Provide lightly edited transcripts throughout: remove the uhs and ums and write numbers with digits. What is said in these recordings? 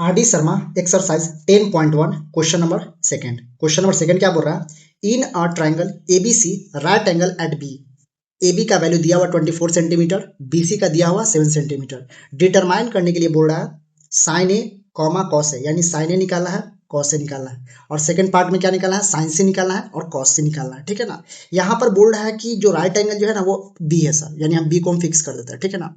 RD. Sharma exercise 10.1 question number second क्या बोल रहा है। In a triangle ABC right angle at B, AB का वैल्यू दिया हुआ 24 सेंटीमीटर, BC का दिया हुआ 7 सेंटीमीटर। डिटरमाइन करने के लिए बोल रहा है sign A comma cos A, यानी साइन ए निकालना है कॉस ए निकालना है, और सेकंड पार्ट में क्या निकालना है साइन सी निकालना है और कॉस सी निकालना है, ठीक है ना। यहाँ पर बोल रहा है कि जो राइट एंगल जो है ना वो बी है सर, यानी हम बी को हम फिक्स कर देते हैं, ठीक है ना।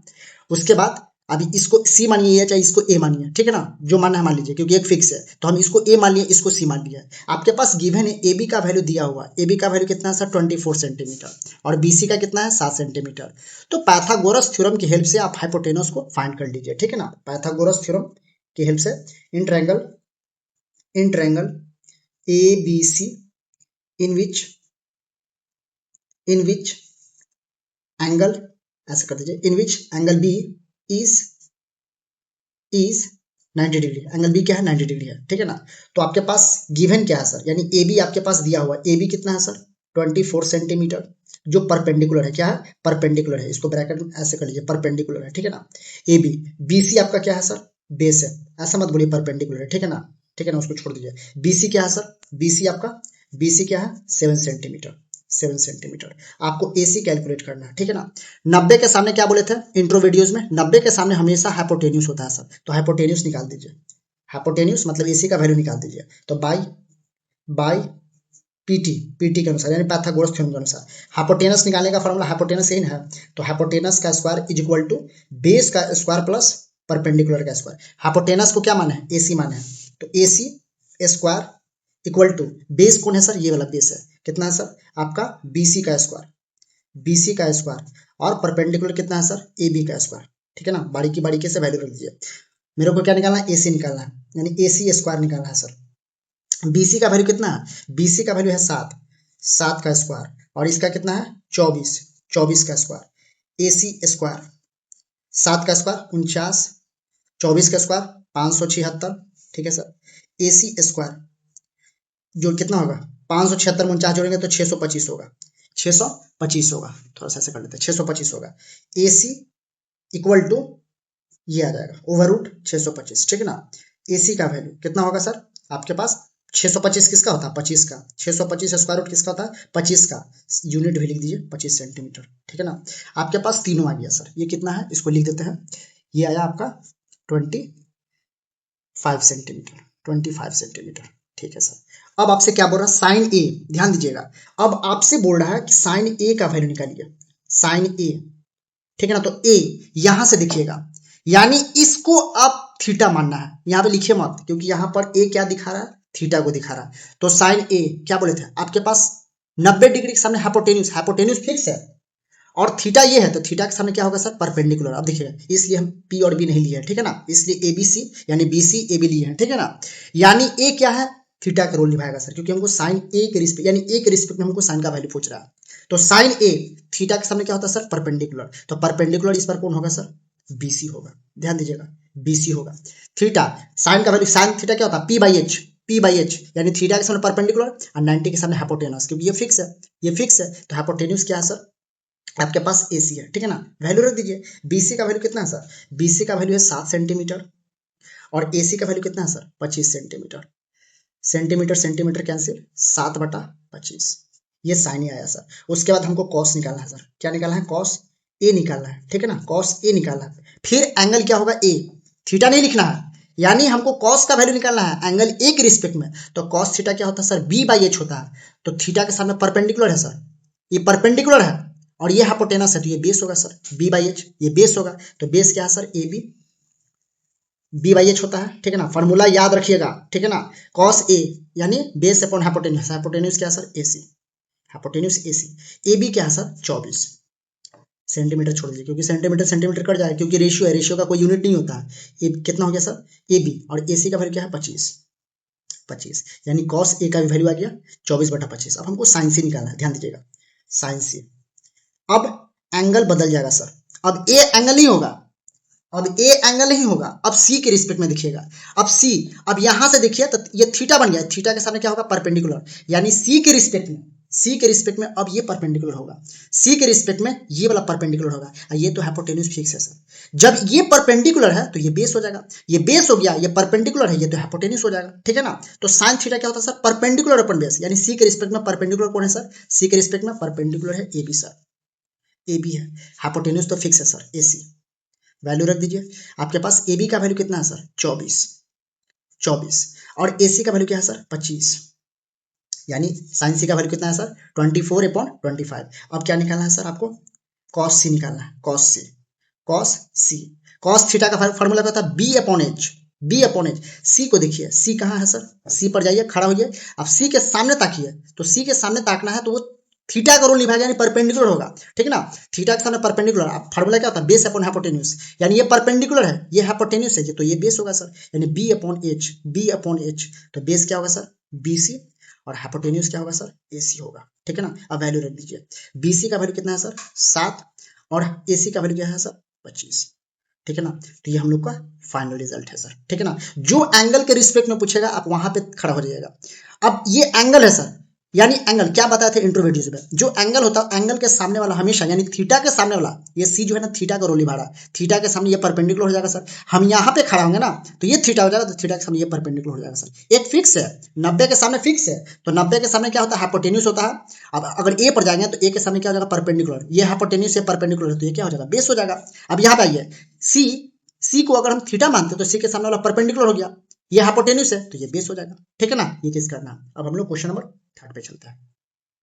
उसके बाद अभी इसको सी मानिए या चाहे इसको ए मानिए, ठीक है ना, जो मानना है मान लीजिए, क्योंकि एक फिक्स है तो हम इसको ए मान लिए, इसको सी मान लिया। आपके पास गिवन है ए बी का वैल्यू दिया हुआ, ए बी का वैल्यू कितना है सर 24 सेंटीमीटर और बी सी का कितना है 7 सेंटीमीटर। तो पाइथागोरस थ्योरम की हेल्प से आप हाइपोटेनस को फाइंड कर लीजिए, ठीक है ना। पाइथागोरस थ्योरम की हेल्प से in triangle A B C in which angle, ऐसे कर दीजिए, in which angle B is 90 degree, angle B क्या है 90 डिग्री है, ठीक है ना। तो आपके पास गिवन क्या है सर, यानी ए बी आपके पास दिया हुआ, ए बी कितना है सर 24 सेंटीमीटर, जो परपेंडिकुलर है, क्या है परपेंडिकुलर है, इसको ब्रैकेट में ऐसे कर लीजिए परपेंडिकुलर है, ठीक है ना। ए बी, बी सी आपका क्या है सर बेस है, ऐसा मत बोलिए परपेंडिकुलर है, ठीक है ना, ठीक है ना, उसको छोड़ दीजिए। बी सी क्या है सर, बी सी आपका, बी सी क्या है 7 सेंटीमीटर, 7 सेंटीमीटर। आपको AC कैलकुलेट करना है, ठीक है ना। 90 के सामने क्या बोले थे इंट्रो वीडियोस में, 90 के सामने हमेशा हाइपोटेन्यूस होता है सर, तो हाइपोटेन्यूस निकाल दीजिए, हाइपोटेन्यूस मतलब AC का वैल्यू निकाल दीजिए। तो बाई पीटी के अनुसार, यानी पाइथागोरस थ्योरम के अनुसार हाइपोटेनस निकालने का फॉर्मूला हाइपोटेनस इन है, तो हाइपोटेनस का square is equal to base का स्क्वायर प्लस परपेंडिकुलर का स्क्वायर। हाइपोटेनस को क्या माना है AC माना है, तो AC square equal to base कौन है सर, ये वाला बेस है, कितना है सर आपका BC का स्क्वायर, BC का स्क्वायर, और परपेंडिकुलर कितना है सर AB का स्क्वायर, ठीक है ना। बारीकी से वैल्यू रख दीजिए। मेरे को क्या निकालना है AC निकालना है, यानी AC स्क्वायर निकालना है सर। BC का वैल्यू कितना है, BC का वैल्यू है 7, 7 का स्क्वायर, और इसका कितना है 24, 24 का स्क्वायर। AC स्क्वायर 7 का स्क्वायर 49, 24 का स्क्वायर 576, ठीक है सर। AC स्क्वायर जो कितना होगा 576 में 49 जोड़ेंगे तो 625 होगा, 625 होगा, थोड़ा सा ऐसे कर लेते हैं 625 होगा। AC इक्वल टू ये आ जाएगा ओवर रूट 625, ठीक है ना। AC का वैल्यू कितना होगा सर आपके पास 625 किसका होता है 25 का, 625 स्क्वायर रूट किसका होता है 25 का, यूनिट भी लिख दीजिए 25 सेंटीमीटर, ठीक है ना। आपके पास तीनों आ गया सर, ये कितना है इसको लिख देते हैं, ये आया आपका 25 सेंटीमीटर, 25 सेंटीमीटर, ठीक है सर। अब आपसे क्या बोल रहा है साइन ए, ध्यान दीजिएगा, अब आपसे बोल रहा है कि साइन ए का वैल्यू निकालिए, साइन ए, ठीक है ना। तो ए यहां से देखिएगा, यानी इसको आप थीटा मानना है, यहां पे लिखिए मत, क्योंकि यहां पर ए क्या दिखा रहा है थीटा को दिखा रहा है। तो साइन ए क्या बोले थे आपके पास 90 डिग्री के सामने हाइपोटेन्यूस, हाइपोटेन्यूस फिक्स है, और थीटा ये है, तो थीटा के सामने क्या होगा सर परपेंडिकुलर। अब देखिएगा, इसलिए हम पी और बी नहीं लिए हैं, ठीक है ना, इसलिए ABC यानी BC AB लिए हैं, ठीक है ना। यानी ए क्या है थीटा का रोल निभाएगा सर, क्योंकि हमको साइन ए के रिस्पेक्ट, यानी ए के रिस्पेक्ट में हमको साइन का वैल्यू पूछ रहा है। तो साइन ए थीटा के सामने क्या होता है सर परपेंडिकुलर, तो परपेंडिकुलर इस पर कौन होगा सर BC होगा, ध्यान दीजिएगा BC होगा। थीटा साइन का वैल्यू, साइन थीटा क्या होता है P बाई एच, यानी थीटा के सामने परपेंडिकुलर और 90 के सामने हाइपोटेनस, क्योंकि ये फिक्स है, ये फिक्स है, तो हाइपोटेन्यूस क्या है सर आपके पास AC है, ठीक है ना। वैल्यू रख दीजिए, BC का वैल्यू कितना है सर, BC का वैल्यू है 7 सेंटीमीटर, और AC का वैल्यू कितना है sir 25 centimetre, centimetre centimetre cancel 7/25, ये साइन ही आया सर। उसके बाद हमको कॉस निकालना है सर, क्या निकालना है कॉस ए निकालना है, ठीक है ना, कॉस ए निकालना है। फिर एंगल क्या होगा ए, थीटा नहीं लिखना है, यानी हमको कॉस का वैल्यू निकालना है एंगल ए के रिस्पेक्ट में, तो कॉस थीटा क्या होता है सर B/H होता है, तो थीटा के सामने परपेंडिकुलर है सर, ये परपेंडिकुलर है, और ये हाइपोटेनस है, तो ये बेस होगा सर B/H, ये बेस होगा, तो बेस क्या है सर AB B/H होता है, ठीक है ना। फॉर्मूला याद रखिएगा, ठीक है ना, कॉस ए यानी बेस अपॉन हाइपोटेन्यूस, हाइपोटेन्यूस क्या है sir AC, hypotenuse AC, AB क्या है सर 24 सेंटीमीटर, छोड़ दीजिए क्योंकि सेंटीमीटर सेंटीमीटर कट जाए, क्योंकि रेशियो है, रेशियो का कोई यूनिट नहीं होता है। कितना हो गया सर AB, और AC का वैल्यू क्या है 25, यानी कॉस ए का भी वैल्यू आ गया 24/25। अब हमको साइन सी निकालना है, ध्यान दीजिएगा साइन सी। अब एंगल बदल जाएगा सर, अब ए एंगल नहीं होगा, अब ए एंगल नहीं होगा, अब सी के रिस्पेक्ट में देखिएगा, अब सी, अब यहां से देखिए तो ये थीटा बन गया, थीटा के सामने क्या होगा परपेंडिकुलर, यानी सी के रिस्पेक्ट में, सी के रिस्पेक्ट में अब ये परपेंडिकुलर होगा, सी के रिस्पेक्ट में ये वाला परपेंडिकुलर होगा, ये तो हाइपोटेन्यूज फिक्स है सर। जब ये परपेंडिकुलर है तो ये बेस हो जाएगा, ये बेस हो गया, ये परपेंडिकुलर है, ये तो हाइपोटेन्यूज हो जाएगा, ठीक है ना। तो साइन थीटा क्या होता है सर, परपेंडिकुलर अपन बेस, यानी सी के रिस्पेक्ट में परपेंडिकुलर कौन है सर, सी के रिस्पेक्ट में परपेंडिकुलर है A B sir, A B है, हाइपोटेन्यूज तो फिक्स है सर, ए सी वैल्यू रख दीजिए। आपके पास ए बी का वैल्यू कितना है सर, 24 और ए सी का वैल्यू क्या है सर, 25, यानी साइन सी का वैल्यू कितना है सर, 24/25। अब क्या निकालना है सर आपको, कॉस सी निकालना है, कॉस थीटा का फॉर्मूला क्या होता है, बी अपॉन एच। सी को देखिए, सी कहाँ है सर, सी पर जाइए, खड़ा होइए, अब सी के सामने ताकिए, तो सी के सामने ताकना है तो वो थीटा का रोल निभाएगा, यानी परपेंडिकुलर होगा, ठीक है ना। थीटा के सामने परपेंडिकुलर, अब फार्मूला क्या होता है, बेस अपॉन हाइपोटेन्यूज, यानी ये परपेंडिकुलर है, ये हाइपोटेन्यूज है, तो ये बेस होगा सर, यानी बी अपॉन एच, तो बेस क्या होगा सर, बी सी, और हाइपोटेन्यूज क्या होगा सर, ए सी होगा, ठीक है ना। अब वैल्यू रख दीजिए, बी सी का वैल्यू कितना है सर, 7, और ए सी का वैल्यू क्या है सर, 25, ठीक है ना। तो ये हम लोग का फाइनल रिजल्ट है सर, ठीक है ना। जो एंगल के रिस्पेक्ट में पूछेगा आप वहां पे खड़ा हो जाइएगा। अब ये एंगल है सर, यानी एंगल क्या बताए थे इंट्रोवर्टिव में, जो एंगल होता है एंगल के सामने वाला हमेशा, यानी थीटा के सामने वाला, ये सी जो है ना थीटा का रोल निभा रहा है, थीटा के सामने ये परपेंडिकुलर हो जाएगा सर। हम यहाँ पे खड़ा होंगे ना तो ये थीटा हो जाएगा, तो थीटा के सामने ये परपेंडिकुलर हो जाएगा सर। एक फिक्स है, 90 के सामने फिक्स है, तो 90 के सामने क्या होता है, हाइपोटेन्यूज होता है। अब अगर ए पर जाएंगे तो ए के सामने क्या हो जाएगा, परपेंडिकुलर, ये हाइपोटेन्यूज से परपेंडिकुलर है, तो ये क्या हो जाएगा, बेस हो जाएगा। अब यहाँ पे आइए, सी को अगर हम थीटा मानते तो सी के सामने वाला परपेंडिकुलर हो गया, ये हाइपोटेन्यूज है तो ये बेस हो जाएगा, ठीक है ना। ये चीज करना। अब हम लोग क्वेश्चन नंबर 3 पे चलते हैं।